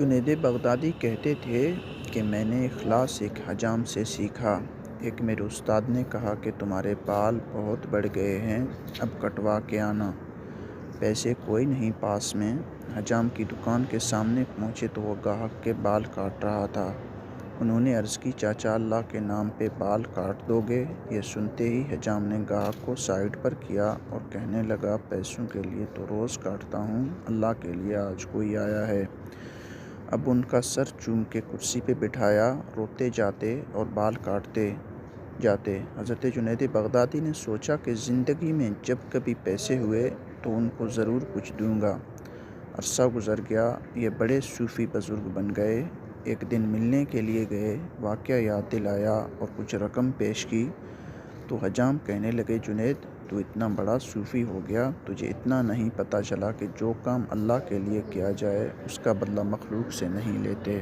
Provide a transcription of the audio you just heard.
جنید بغدادی کہتے تھے کہ میں نے اخلاص ایک حجام سے سیکھا۔ ایک میرے استاد نے کہا کہ تمہارے بال بہت بڑھ گئے ہیں، اب کٹوا کے آنا۔ پیسے کوئی نہیں پاس میں۔ حجام کی دکان کے سامنے پہنچے تو وہ گاہک کے بال کاٹ رہا تھا۔ انہوں نے عرض کی، چاچا اللہ کے نام پہ بال کاٹ دو گے؟ یہ سنتے ہی حجام نے گاہک کو سائیڈ پر کیا اور کہنے لگا، پیسوں کے لیے تو روز کاٹتا ہوں، اللہ کے لیے آج کوئی آیا ہے۔ اب ان کا سر چوم کے کرسی پہ بٹھایا، روتے جاتے اور بال کاٹتے جاتے۔ حضرت جنید بغدادی نے سوچا کہ زندگی میں جب کبھی پیسے ہوئے تو ان کو ضرور کچھ دوں گا۔ عرصہ گزر گیا، یہ بڑے صوفی بزرگ بن گئے۔ ایک دن ملنے کے لیے گئے، واقعہ یاد دلایا اور کچھ رقم پیش کی تو حجام کہنے لگے، جنید تو اتنا بڑا صوفی ہو گیا، تجھے اتنا نہیں پتہ چلا کہ جو کام اللہ کے لیے کیا جائے اس کا بدلہ مخلوق سے نہیں لیتے۔